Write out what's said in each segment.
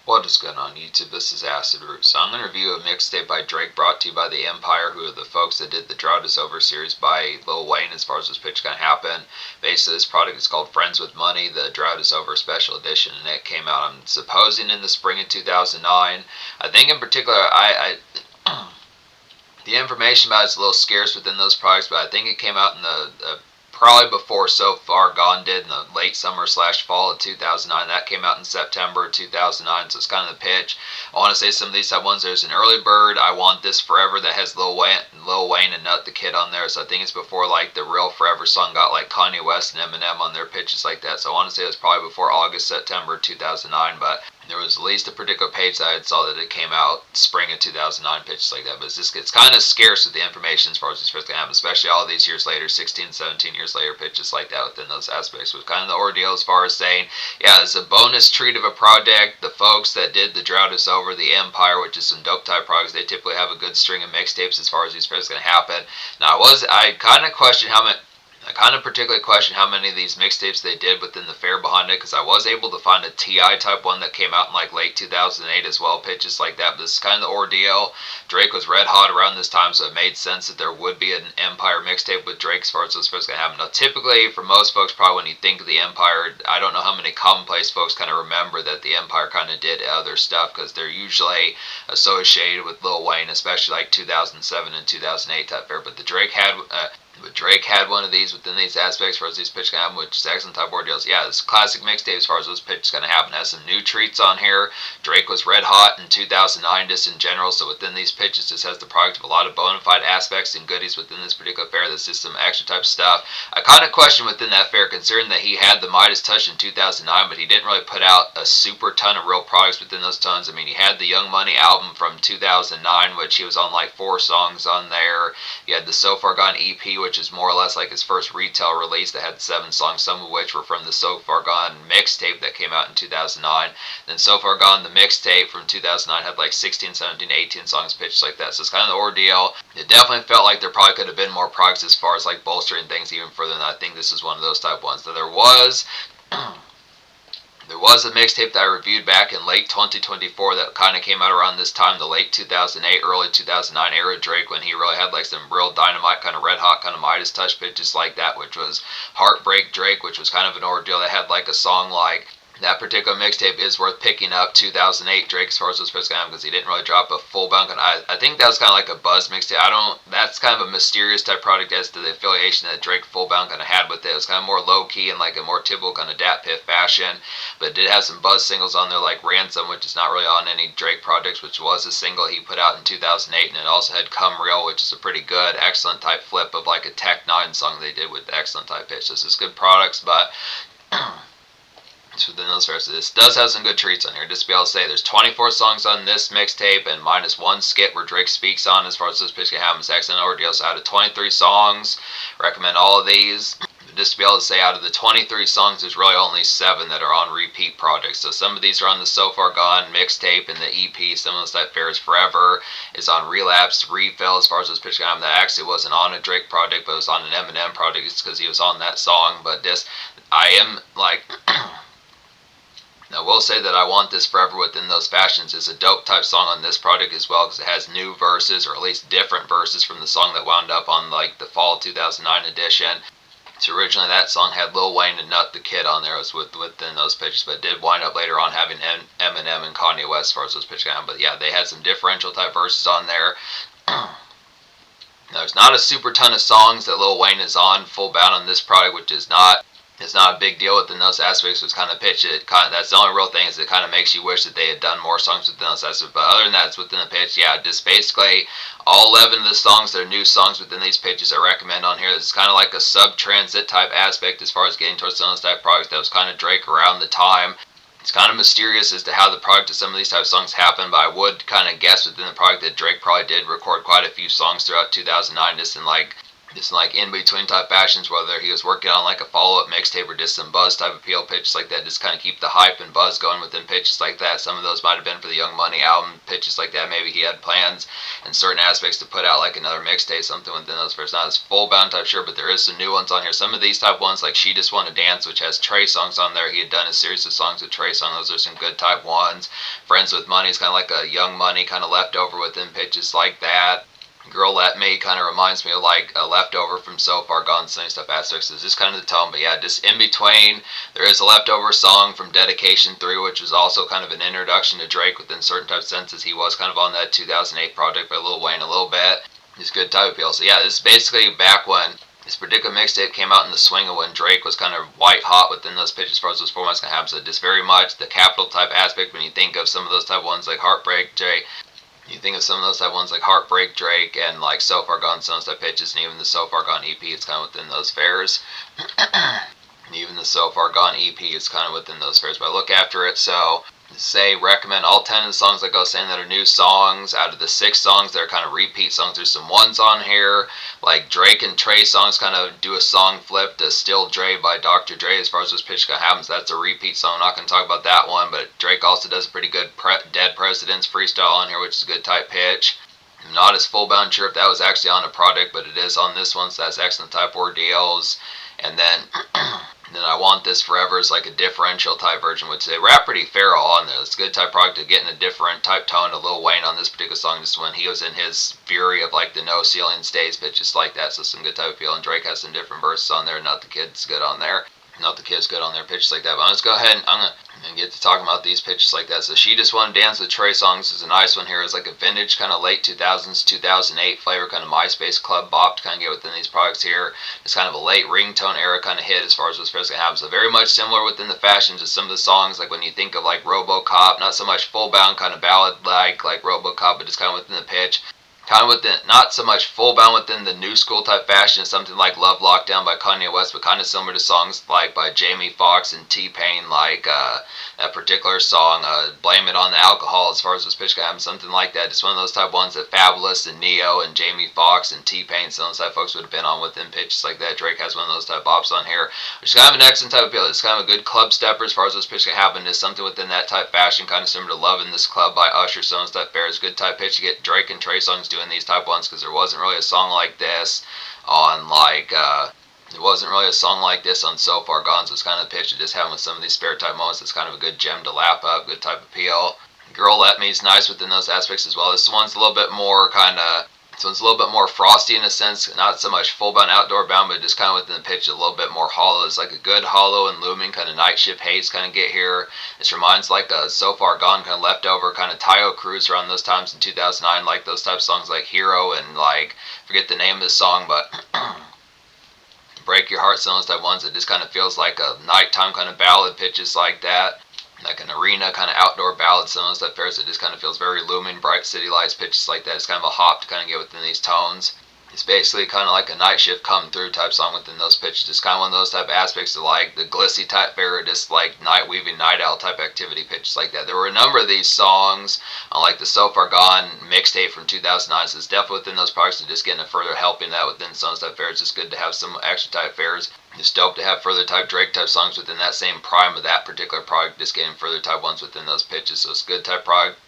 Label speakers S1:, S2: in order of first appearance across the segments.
S1: What is going on YouTube? This is Acid Root. So I'm going to review a mixtape by Drake brought to you by the Empire, who are the folks that did the Drought is Over series by Lil Wayne as far as this pitch going to happen. Basically, this product is called Friends with Money, the Drought is Over special edition, and it came out, I'm supposing, in the spring of 2009. I think in particular, the information about it's a little scarce within those products, but I think it came out in the probably before So Far Gone did in the late summer / fall of 2009. That came out in September 2009, so it's kind of the pitch. I want to say some of these type ones. There's an Early Bird, I Want This Forever, that has Lil Wayne and Nut the Kid on there, so I think it's before like the Real Forever song got like Kanye West and Eminem on their pitches like that, so I want to say it was probably before August, September 2009, but there was at least a particular page that I saw that it came out spring of 2009, pitches like that. But it's kind of scarce with the information as far as these first going to happen, especially all these years later, 16, 17 years later, pitches like that within those aspects. Was kind of the ordeal as far as saying, yeah, it's a bonus treat of a project. The folks that did the Drought is Over, the Empire, which is some dope type products, they typically have a good string of mixtapes as far as these first going to happen. Now, I kind of question how many. I kind of particularly question how many of these mixtapes they did within the fare behind it, because I was able to find a T.I. type one that came out in like late 2008 as well, pitches like that. But this is kind of the ordeal. Drake was red hot around this time, so it made sense that there would be an Empire mixtape with Drake as far as what's supposed to happen. Now, typically, for most folks, probably when you think of the Empire, I don't know how many commonplace folks kind of remember that the Empire kind of did other stuff, because they're usually associated with Lil Wayne, especially like 2007 and 2008 type fare. But Drake had one of these within these aspects as far as these pitches going to happen, which is excellent type ordeals. Yeah, this classic mixtape as far as those pitches going to happen. It has some new treats on here. Drake was red hot in 2009 just in general, so within these pitches this has the product of a lot of bona fide aspects and goodies within this particular fair. That's just some extra type stuff. I kind of question within that fair, considering that he had the Midas touch in 2009, but he didn't really put out a super ton of real products within those tons. I mean, he had the Young Money album from 2009, which he was on like 4 songs on there. He had the So Far Gone EP, which is more or less like his first retail release that had 7 songs, some of which were from the So Far Gone mixtape that came out in 2009. Then So Far Gone, the mixtape from 2009, had like 16, 17, 18 songs pitched like that. So it's kind of the ordeal. It definitely felt like there probably could have been more products as far as like bolstering things even further, and I think this is one of those type ones. That there was a mixtape that I reviewed back in late 2024 that kind of came out around this time, the late 2008, early 2009 era Drake, when he really had like some real dynamite, kind of red hot, kind of Midas touch pitches like that, which was Heartbreak Drake, which was kind of an ordeal that had like a song like that particular mixtape is worth picking up. 2008 Drake as far as those first going because he didn't really drop a full bounce. And I think that was kind of like a buzz mixtape. That's kind of a mysterious type product as to the affiliation that Drake full bounce kind of had with it. It was kind of more low key and like a more typical kind of Dat Piff fashion, but it did have some buzz singles on there like Ransom, which is not really on any Drake projects, which was a single he put out in 2008, and it also had Come Real, which is a pretty good, excellent type flip of like a Tech 9 song they did with the excellent type pitch. This is good products, but within those verses. This does have some good treats on here. Just to be able to say, there's 24 songs on this mixtape and minus 1 skit where Drake speaks on as far as this pitch can happen. It's excellent ordeal. So out of 23 songs, recommend all of these. Just to be able to say, out of the 23 songs, there's really only 7 that are on repeat projects. So some of these are on the So Far Gone mixtape and the EP. Some of those that Fair is Forever is on Relapse, Refill as far as this pitch can happen. That actually wasn't on a Drake project, but it was on an Eminem project. It's because he was on that song. But this, I am like... I will say that I Want This Forever within those fashions is a dope type song on this project as well, because it has new verses, or at least different verses from the song that wound up on like the fall 2009 edition. So originally that song had Lil Wayne and Nut the Kid on there, was within those pitches, but it did wind up later on having Eminem and Kanye West as far as those pitches go. But yeah, they had some differential type verses on there. Now, there's not a super ton of songs that Lil Wayne is on full bound on this project, which is not... It's not a big deal within those aspects. It's kind of pitch. That's the only real thing, is it kind of makes you wish that they had done more songs within those aspects. But other than that, it's within the pitch. Yeah, just basically all 11 of the songs, they're new songs within these pitches I recommend on here. It's kind of like a sub-transit type aspect as far as getting towards some of those type products that was kind of Drake around the time. It's kind of mysterious as to how the product of some of these type of songs happened, but I would kind of guess within the product that Drake probably did record quite a few songs throughout 2009 just in like just like in between type fashions, whether he was working on like a follow-up mixtape or just some buzz type appeal pitches like that, just kind of keep the hype and buzz going within pitches like that. Some of those might have been for the Young Money album pitches like that. Maybe he had plans in certain aspects to put out like another mixtape, something within those. But it's not as full bound type sure, but there is some new ones on here. Some of these type ones, like She Just Wanna Dance, which has Trey songs on there. He had done a series of songs with Trey on. Those are some good type ones. Friends with Money is kind of like a Young Money kind of leftover within pitches like that. Girl Let Me kind of reminds me of like a leftover from So Far Gone, same stuff aspects. It's just kind of the tone, but yeah, just in between, there is a leftover song from Dedication 3, which was also kind of an introduction to Drake within certain type of senses. He was kind of on that 2008 project by Lil Wayne a little bit. Just good type appeal. So yeah, this is basically back when this particular mixtape came out in the swing of when Drake was kind of white hot within those pitches as far as those formats can happen. So just very much the capital type aspect when you think of some of those type ones like Heartbreak Drake. You think of some of those type ones like Heartbreak Drake and like So Far Gone, some type pitches, and even the So Far Gone EP, it's kind of within those fares. And even the So Far Gone EP is kind of within those fares. But I look after it, so say recommend all 10 of the songs like I was saying that are new songs. Out of the 6 songs that are kind of repeat songs, there's some ones on here like Drake and Trey songs kind of do a song flip to Still Dre by Dr. Dre as far as this pitch happens. That's a repeat song. I'm not going to talk about that one, but Drake also does a pretty good Dead Presidents freestyle on here, which is a good type pitch. I'm not as full bound sure if that was actually on a project, but it is on this one, so that's excellent type ordeals. And then I Want This Forever is like a differential type version, which they rap pretty feral on there. It's a good type product of getting a different type tone to Lil Wayne on this particular song, just when he was in his fury of like the no ceiling stays pitches like that. So some good type of feel, and Drake has some different verses on there. Not the Kid's good on there. Not the Kid's good on their pitches like that. But let's go ahead and I'm gonna get to talking about these pitches like that. So She Just Wanna Dance with Trey songs is a nice one here. It's like a vintage kind of late 2000s, 2008 flavor, kind of MySpace club bop to kind of get within these products here. It's kind of a late ringtone era kind of hit as far as what's supposed to happen. So very much similar within the fashions of some of the songs, like when you think of like RoboCop, not so much full bound kind of ballad like RoboCop, but just kind of within the pitch. Kind of within, not so much full bound within the new school type fashion, something like Love Lockdown by Kanye West, but kind of similar to songs like by Jamie Foxx and T-Pain, like that particular song, Blame It on the Alcohol, as far as this pitch happens, something like that. Just one of those type ones that Fabulous and Neo and Jamie Foxx and T-Pain, some of those type folks would have been on within pitches like that. Drake has one of those type bops on here, which is kind of an excellent type of feel. It's kind of a good club stepper as far as this pitch can happen. It's something within that type fashion, kind of similar to Love in This Club by Usher, some of those type fair. It's a good type pitch to get Drake and Trey songs doing these type ones, because there wasn't really a song like this on like it wasn't really a song like this on So Far Gone, so it's kind of the pitch of just having with some of these spare type moments. It's kind of a good gem to lap up, good type appeal. Girl Let Me is nice within those aspects as well. This one's a little bit more kind of, this one's a little bit more frosty in a sense, not so much full bound outdoor bound, but just kind of within the pitch a little bit more hollow. It's like a good hollow and looming kind of night shift haze kind of get here. This reminds like a So Far Gone kind of leftover kind of Tayo Cruz around those times in 2009, like those type of songs like Hero and like, forget the name of the song, but Break Your Heart, some of those type ones that just kind of feels like a nighttime kind of ballad pitches like that. Like an arena kind of outdoor ballad, some of those type fairs that just kind of feels very looming, bright city lights, pitches like that. It's kind of a hop to kind of get within these tones. It's basically kind of like a night shift come through type song within those pitches. It's kind of one of those type aspects of like the glitzy type fair, just like night weaving, night owl type activity pitches like that. There were a number of these songs on like the So Far Gone mixtape from 2009, so it's definitely within those products and just getting a further helping that within some of those type fairs. It's good to have some extra type fairs. It's dope to have further type Drake type songs within that same prime of that particular product, just getting further type ones within those pitches. So it's good type product,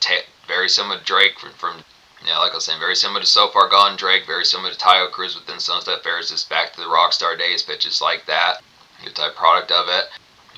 S1: very similar to Drake from yeah, like I was saying, very similar to So Far Gone Drake, very similar to Tayo Cruz within some type fairs, just back to the Rockstar days pitches like that. Good type product of it.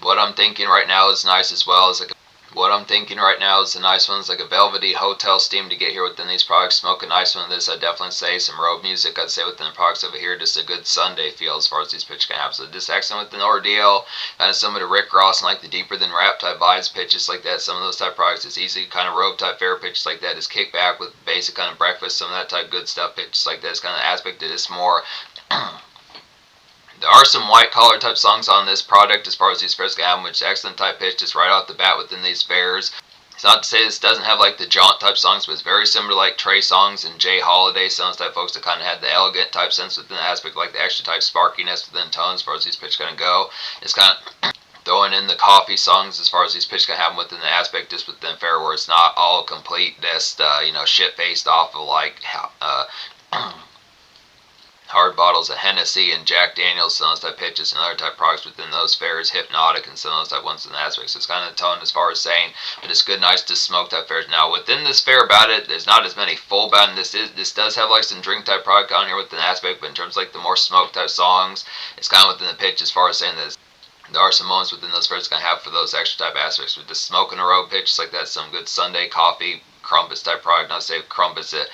S1: What I'm thinking right now is nice as well. Is like what I'm thinking right now is the nice ones, like a velvety hotel steam to get here within these products. Smoke a nice one of this, I'd definitely say. Some road music, I'd say, within the products over here. Just a good Sunday feel as far as these pitches can have. So just excellent with an ordeal. Kind of similar to Rick Ross and like the deeper than rap type vibes pitches like that. Some of those type products, it's easy kind of robe type fair pitches like that. Just kick back with basic kind of breakfast, some of that type good stuff pitches like that. It's kind of aspect of this more. There are some white collar type songs on this product as far as these fairs can have, which is excellent type pitch just right off the bat within these fairs. It's not to say this doesn't have like the jaunt type songs, but it's very similar to like Trey songs and Jay Holiday songs type folks that kind of had the elegant type sense within the aspect, like the extra type sparkiness within tones as far as these pitches kind of go. It's kind of throwing in the coffee songs as far as these pitches can have within the aspect just within fair where it's not all complete, just shit faced off of like hard bottles of Hennessy and Jack Daniels, some of those type pitches and other type products within those fairs, Hypnotic and some of those type ones in the aspects. So it's kind of the tone as far as saying, but it's good, nice to smoke type fairs. Now within this fair about it, there's not as many full bound. This does have like some drink type product on here within the aspect, but in terms of like the more smoke type songs, it's kind of within the pitch as far as saying this. There are some moments within those fairs going to have for those extra type aspects with the smoke in a row pitches like that, some good Sunday coffee crumpets type product. Not to say crumpets it.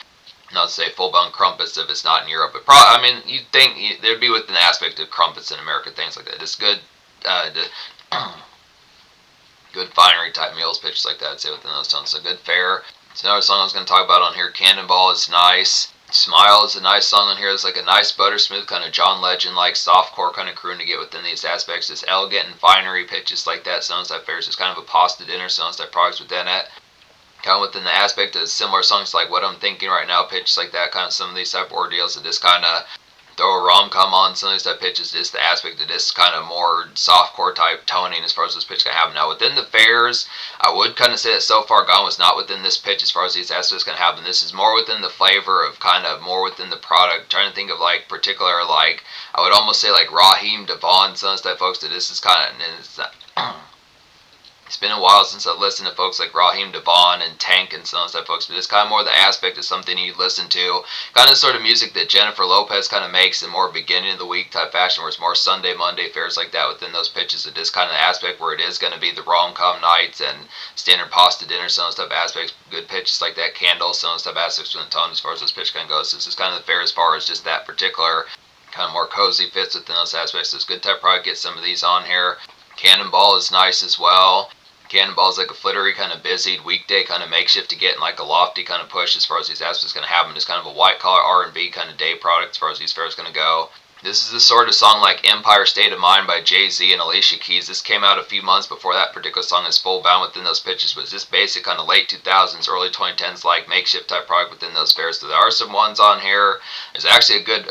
S1: Not to say full-blown crumpets if it's not in Europe, but I mean, you'd think there'd be with an aspect of crumpets in America, things like that. It's good, good finery type meals pitches like that, I'd say within those tones. So good fare. It's another song I was going to talk about on here. Cannonball is nice. Smile is a nice song on here. It's like a nice butter smooth kind of John Legend like softcore kind of croon to get within these aspects. It's elegant and finery pitches like that. Sounds like fares. It's kind of a pasta dinner. Sounds like products within it. Kind of within the aspect of similar songs like What I'm Thinking Right Now, pitches like that, kind of some of these type of ordeals that just kind of throw a rom-com on some of these type pitches, just the aspect of this kind of more softcore type toning as far as this pitch can happen. Now within the fairs, I would kind of say that So Far Gone was not within this pitch as far as these aspects can happen. This is more within the flavor of kind of more within the product. I'm trying to think of like particular, like I would almost say like Raheem Devon, some of those type folks that this is kind of, it's been a while since I've listened to folks like Raheem Devon and Tank and some of those type folks, but it's kind of more the aspect of something you listen to, kind of sort of music that Jennifer Lopez kind of makes in more beginning of the week type fashion, where it's more Sunday, Monday fairs like that within those pitches. It is kind of the aspect where it is going to be the rom-com nights and standard pasta dinner, some of those type aspects, good pitches like that, Candle, some of those type aspects with the tone as far as this pitch kind of goes. This is kind of the fair as far as just that particular kind of more cozy fits within those aspects. So it's good type probably get some of these on here. Cannonball is nice as well. Cannonball is like a flittery kind of busied weekday kind of makeshift to get in like a lofty kind of push as far as these aspects going to happen. It's kind of a white collar R&B kind of day product as far as these fairs going to go. This is the sort of song like Empire State of Mind by Jay-Z and Alicia Keys. This came out a few months before that particular song is full bound within those pitches, but it's this basic kind of late 2000s, early 2010s like makeshift type product within those fairs. So there are some ones on here. There's actually a good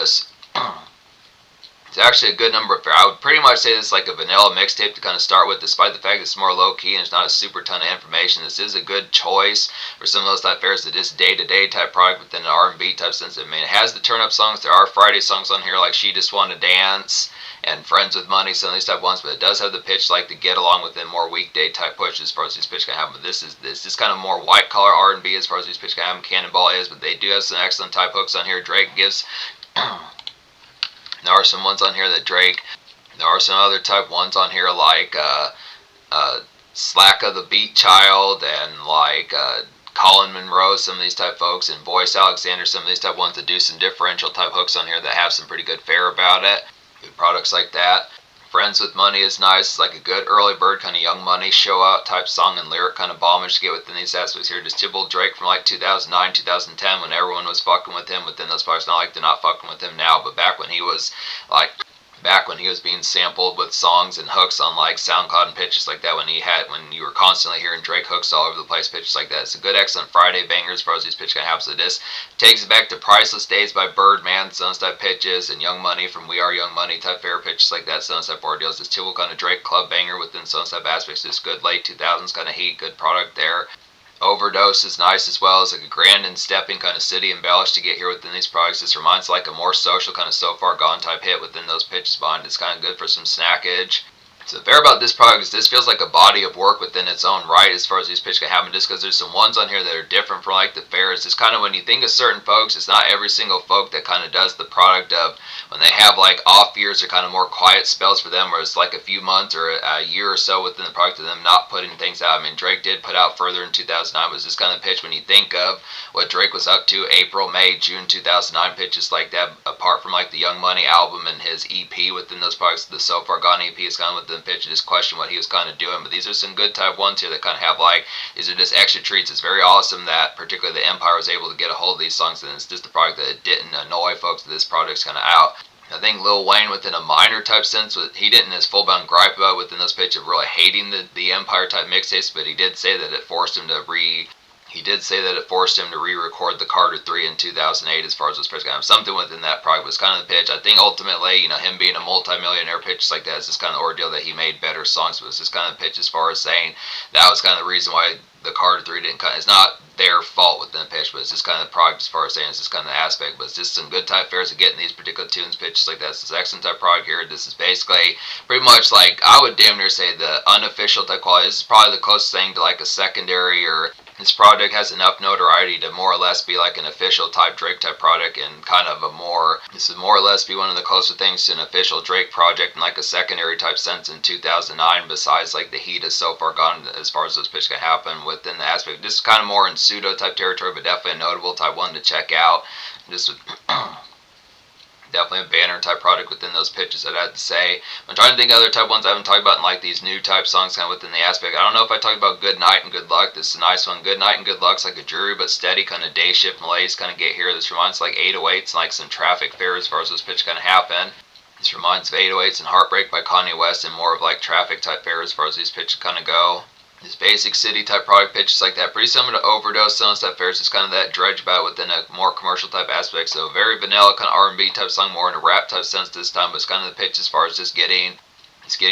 S1: it's actually a good number of fairs. I would pretty much say this is like a vanilla mixtape to kind of start with, despite the fact it's more low-key and it's not a super ton of information. This is a good choice for some of those type fairs that is day-to-day type product within an R&B type sense. I mean, it has the turn-up songs. There are Friday songs on here like She Just Wanna Dance and Friends with Money, some of these type ones, but it does have the pitch like the get along within more weekday type push as far as these pitch can happen. But this is kind of more white-collar R&B as far as these pitch can happen. Cannonball is, but they do have some excellent type hooks on here. Drake gives... There are some ones on here that Drake. There are some other type ones on here like Slacka the Beat Child and like Colin Monroe, some of these type folks, and Voice Alexander, some of these type ones that do some differential type hooks on here that have some pretty good fare about it. Good products like that. Friends with Money is nice. It's like a good early bird kind of Young Money show out type song and lyric kind of bombage to get within these aspects here. Just typical Drake from like 2009, 2010 when everyone was fucking with him within those parts. Not like they're not fucking with him now, but back when he was like being sampled with songs and hooks on like SoundCloud and pitches like that, when you were constantly hearing Drake hooks all over the place, pitches like that. It's a good excellent Friday banger as far as these pitches can have. So this takes it back to Priceless Days by Birdman, Sons type pitches, and Young Money from We Are Young Money type fair pitches like that, Sons type ordeals. This typical kind of Drake club banger within Sons type aspects. This good late 2000s kind of heat, good product there. Overdose is nice as well. It's like a grand and stepping kind of city embellished to get here within these products. This reminds like a more social kind of So Far Gone type hit within those pitches behind. It's kind of good for some snackage. So the fair about this product is this feels like a body of work within its own right as far as these pitches can happen, just because there's some ones on here that are different from like the fairs. It's kind of when you think of certain folks, it's not every single folk that kind of does the product of when they have like off years or kind of more quiet spells for them, where it's like a few months or a year or so within the product of them not putting things out. I mean, Drake did put out Further in 2009, but it's this kind of pitch when you think of what Drake was up to April, May, June 2009 pitches like that, apart from like the Young Money album and his EP within those products. The So Far Gone EP is kind of within the pitch. Just question what he was kind of doing, but these are some good type ones here that kind of have like, these are just extra treats. It's very awesome that particularly the Empire was able to get a hold of these songs, and it's just a product that it didn't annoy folks that this product's kind of out. I think Lil Wayne within a minor type sense, he didn't his full bound gripe about within those pitch of really hating the Empire type mixtapes, but he did say that it forced him to he did say that it forced him to re-record the Carter 3 in 2008 as far as those pitches go. Something within that product was kind of the pitch. I think ultimately, him being a multi-millionaire pitch like that is just kind of the ordeal that he made better songs. But it's just kind of the pitch as far as saying that was kind of the reason why the Carter 3 didn't cut. It's not their fault within the pitch, but it's just kind of the product as far as saying it's just kind of the aspect. But it's just some good type fares of getting these particular tunes, pitches like that. It's this excellent type product here. This is basically pretty much like, I would damn near say the unofficial type quality. This is probably the closest thing to like a secondary, or this project has enough notoriety to more or less be like an official type Drake type product, and kind of this would more or less be one of the closer things to an official Drake project in like a secondary type sense in 2009, besides like the heat has so far gone as far as those pitches can happen within the aspect. This is kind of more in pseudo type territory, but definitely a notable type one to check out. Just with definitely a banner type product within those pitches, I'd have to say. I'm trying to think of other type ones I haven't talked about in like these new type songs kind of within the aspect. I don't know if I talked about Good Night and Good Luck. This is a nice one. Good Night and Good Luck's like a dreary but steady kind of day shift malaise kind of get here. This reminds like 808s and like some traffic fare as far as those pitches kind of happen. This reminds of 808s and Heartbreak by Kanye West, and more of like traffic type fare as far as these pitches kind of go. This basic city type product pitches like that, pretty similar to Overdose. Some type fares is kind of that dredge about within a more commercial type aspect. So very vanilla kind of R&B type song, more in a rap type sense this time. But it's kind of the pitch as far as just getting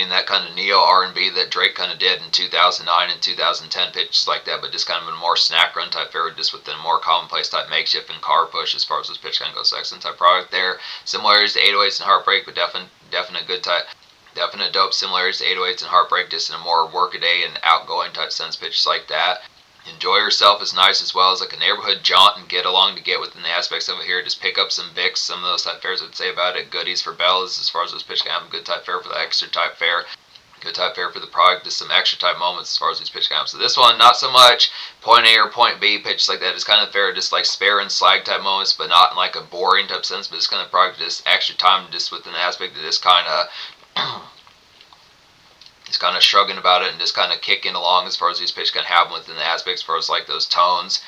S1: that kind of neo R&B that Drake kind of did in 2009 and 2010 pitches like that. But just kind of a more snack run type fare, just within a more commonplace type makeshift and car push as far as this pitch kind of goes. Excellent type product there. Similarities to 808s and Heartbreak, but definitely good type. Definite dope similarities to 808s and Heartbreak, just in a more workaday and outgoing type sense pitches like that. Enjoy Yourself is nice as well as like a neighborhood jaunt and get along to get within the aspects of it here. Just pick up some Vicks, some of those type fares I'd say about it. Goodies for bellas as far as those pitch can have a good type fare for the extra type fare. Good type fare for the product, just some extra type moments as far as these pitch can have. So this one, not so much point A or point B pitches like that. It's kind of fair, just like spare and slag type moments, but not in like a boring type sense. But it's kind of product, just extra time, just within the aspect of this kind of he's kind of shrugging about it and just kind of kicking along as far as these pitches can happen within the aspects as far as like those tones,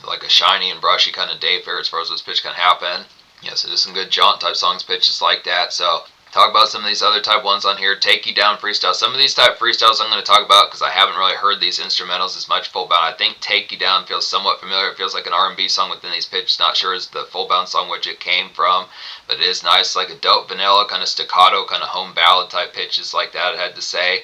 S1: like a shiny and brushy kind of day fair as far as those pitches can happen. Yeah, so just some good jaunt type songs pitches like that. So talk about some of these other type ones on here. Take You Down freestyle. Some of these type freestyles I'm going to talk about because I haven't really heard these instrumentals as much full bound. I think Take You Down feels somewhat familiar. It feels like an R&B song within these pitches. Not sure is the full bound song which it came from, but it is nice, like a dope vanilla kind of staccato kind of home ballad type pitches like that, I had to say.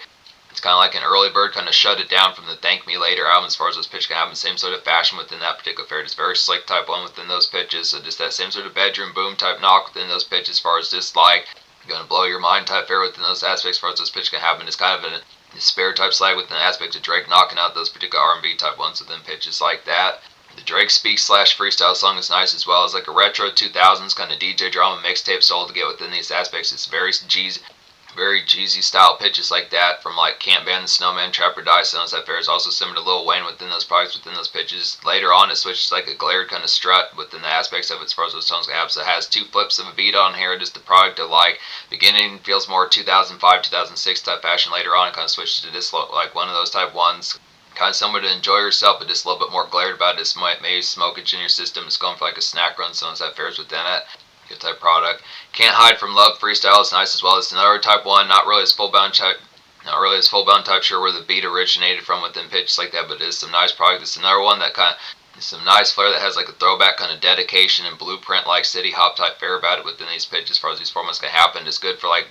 S1: It's kind of like an early bird kind of shut it down from the Thank Me Later album as far as those pitches can happen. Same sort of fashion within that particular fare. Just very slick type one within those pitches. So just that same sort of bedroom boom type knock within those pitches as far as just like gonna blow your mind type fare within those aspects as far as those pitches can happen. It's kind of a spare type slag within the aspect of Drake knocking out those particular R&B type ones within pitches like that. The Drake Speaks / freestyle song is nice as well as like a retro 2000s kind of DJ drama mixtape soul to get within these aspects. It's very Jeezy style pitches like that from like Can't Ban the Snowman, Trap or Die sounds that fair is also similar to Lil Wayne within those products within those pitches. Later on it switches like a glared kind of strut within the aspects of it as far as those songs can have. So it has two flips of a beat on here, just the product of like beginning feels more 2005, 2006 type fashion. Later on it kind of switches to this like one of those type ones. Kind of similar to Enjoy Yourself, but just a little bit more glared about it. Just maybe smokage in your system. It's going for like a snack run, sounds that fares within it. Good type product. Can't Hide From Love freestyle is nice as well. It's another type one, not really as full bound type sure where the beat originated from within pitches like that, but it is some nice product. It's another one that kind of some nice flair that has like a throwback kind of dedication and blueprint like city hop type fare about it within these pitches as far as these formats can happen. It's good for like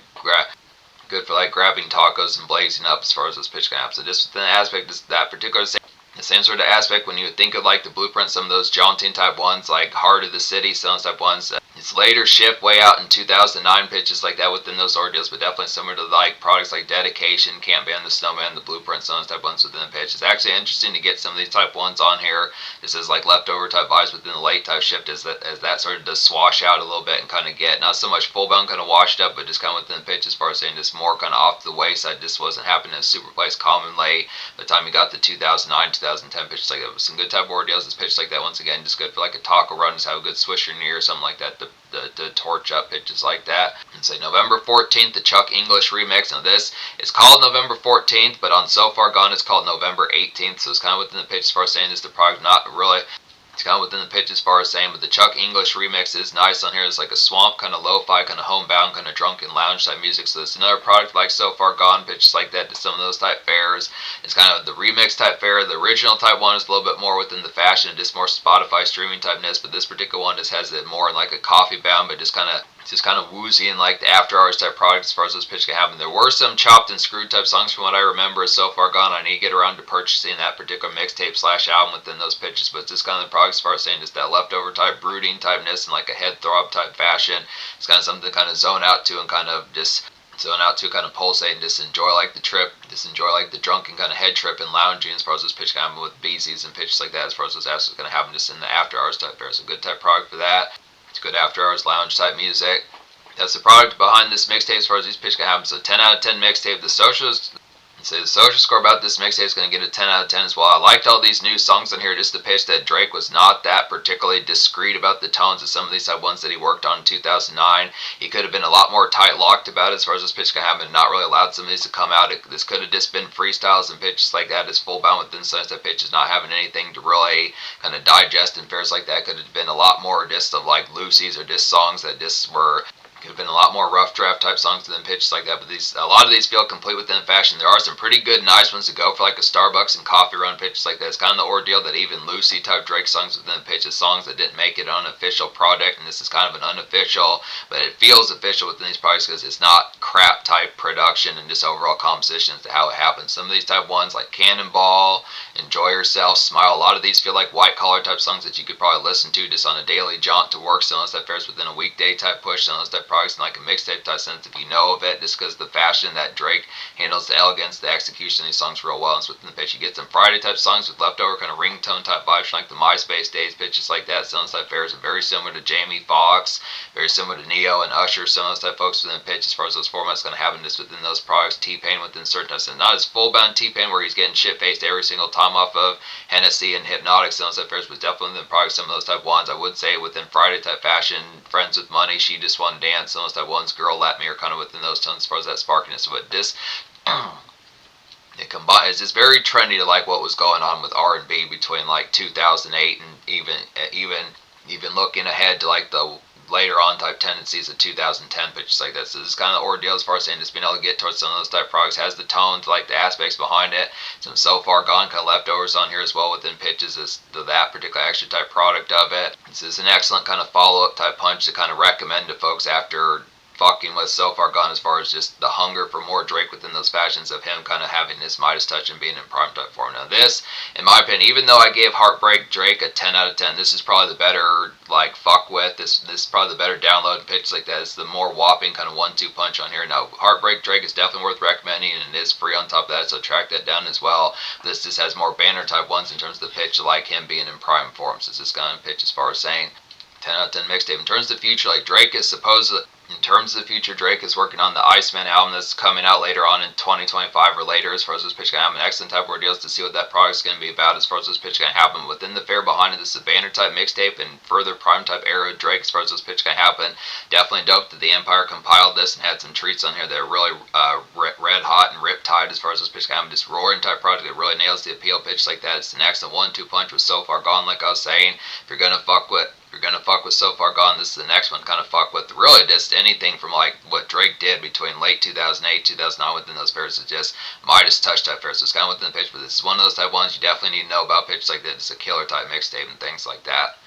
S1: grabbing tacos and blazing up as far as this pitch can happen. So just within the aspect is that particular the same sort of aspect when you would think of like the blueprint, some of those jaunting type ones like Heart of the City, some type ones. It's later shift way out in 2009 pitches like that within those ordeals, but definitely similar to like products like Dedication, Can't Ban the Snowman, the Blueprint, some type ones within the pitch. It's actually interesting to get some of these type ones on here. This is like leftover type vibes within the late type shift as that sort of does swash out a little bit and kind of get not so much full bound kind of washed up, but just kind of within the pitch as far as saying just more kind of off the wayside. Just wasn't happening as super place commonly by the time you got the 2009, 2010 pitches like that. With some good type of ordeals, this pitch like that once again just good for like a taco run, just have a good swisher near or something like that. The torch up pitches like that. And say November 14th, the Chuck English remix. Now this is called November 14th, but on So Far Gone it's called November 18th. So it's kind of within the pitch as far as saying this the product not really It's kind of within the pitch as far as saying, but the Chuck English remix is nice on here. It's like a swamp kind of lo-fi, kind of homebound, kind of drunken lounge type music. So it's another product like So Far Gone, pitches like that to some of those type fares. It's kind of the remix type fare. The original type one is a little bit more within the fashion, just more Spotify streaming typeness. But this particular one just has it more in like a coffee bound, but just kind of woozy and like the after hours type product as far as those pitches can happen. There were some chopped and screwed type songs from what I remember. So Far Gone, I need to get around to purchasing that particular mixtape slash album within those pitches, but it's just kind of the product as far as saying just that leftover type brooding typeness and like a head throb type fashion. It's kind of something to kind of zone out to and kind of just zone out to, kind of pulsate and just enjoy like the trip, just enjoy like the drunken kind of head trip and lounging as far as those pitch kind of with beesies and pitches like that as far as those assets going to happen just in the after hours type fair. So good type product for that. It's good after hours lounge type music. That's the product behind this mixtape as far as these pitch can happen. So 10 out of 10 mixtape. The social score about this mixtape is going to get a 10 out of 10 as well. I liked all these new songs on here. Just the pitch that Drake was not that particularly discreet about the tones of some of these ones that he worked on in 2009. He could have been a lot more tight-locked about it as far as this pitch can happen and not really allowed some of these to come out. This could have just been freestyles and pitches like that. It's full bound within sense that pitches not having anything to really kind of digest and fares like that. Could have been a lot more just of like Lucy's or just songs that just were could have been a lot more rough draft type songs than pitches like that, but a lot of these feel complete within fashion. There are some pretty good, nice ones to go for like a Starbucks and coffee run pitches like that. It's kind of the ordeal that even Lucy type Drake songs within the pitches, songs that didn't make it an unofficial product, and this is kind of an unofficial, but it feels official within these products because it's not crap type production and just overall composition as to how it happens. Some of these type ones like Cannonball, Enjoy Yourself, Smile, a lot of these feel like white collar type songs that you could probably listen to just on a daily jaunt to work. Some of those type fares within a weekday type push, some of those type products in like a mixtape type sense if you know of it, just because the fashion that Drake handles, the elegance, the execution of these songs real well. And within the pitch, you get some Friday type songs with leftover kind of ringtone type vibes from like the MySpace days, pitches like that. Some of those type fares are very similar to Jamie Foxx, very similar to Neo and Usher. Some of those type folks within the pitch as far as those formats going to happen just within those products. T-Pain within certain types, and not as full bound T-Pain where he's getting shit faced every single time off of Hennessy and Hypnotic. Some of those type fares, but definitely within products, some of those type ones I would say within Friday type fashion, Friends with Money, She Just Wanna Dance, some of those type ones, Girl Let Me are kind of within those tones as far as that sparkiness. But this it combines. It's just very trendy to like what was going on with R&B between like 2008 and even looking ahead to like the later on type tendencies of 2010 pitches like this. So this is kind of the ordeal as far as saying just being able to get towards some of those type products. Has the tones, like the aspects behind it. Some So Far Gone kind of leftovers on here as well within pitches as to that particular extra type product of it. This is an excellent kind of follow-up type punch to kind of recommend to folks after fucking with So Far Gone as far as just the hunger for more Drake within those fashions of him kind of having his Midas touch and being in prime type form. Now this, in my opinion, even though I gave Heartbreak Drake a 10 out of 10, this is probably the better like fuck with. This is probably the better download and pitch like that. It's the more whopping kind of 1-2 punch on here. Now Heartbreak Drake is definitely worth recommending and it is free on top of that, so track that down as well. This just has more banner type ones in terms of the pitch like him being in prime form. So it's this kind of pitch as far as saying 10 out of 10 mixtape. In terms of the future, like Drake is supposedly, in terms of the future, Drake is working on the Iceman album that's coming out later on in 2025 or later as far as this pitch can happen. Excellent type of ordeals to see what that product's going to be about as far as this pitch can happen. Within the fair behind it, this is a banner type mixtape and further prime type era of Drake as far as this pitch can happen. Definitely dope that the Empire compiled this and had some treats on here that are really red hot and riptide as far as this pitch can happen. Just roaring type product that really nails the appeal pitch like that. It's an excellent 1-2 punch with So Far Gone, like I was saying. If you're going to fuck with So Far Gone, this is the next one kind of fuck with. Really just anything from like what Drake did between late 2008, 2009 within those pairs is just Midas touch type pairs. So it's kind of within the pitch, but this is one of those type ones you definitely need to know about pitches like that. It's a killer type mixtape and things like that.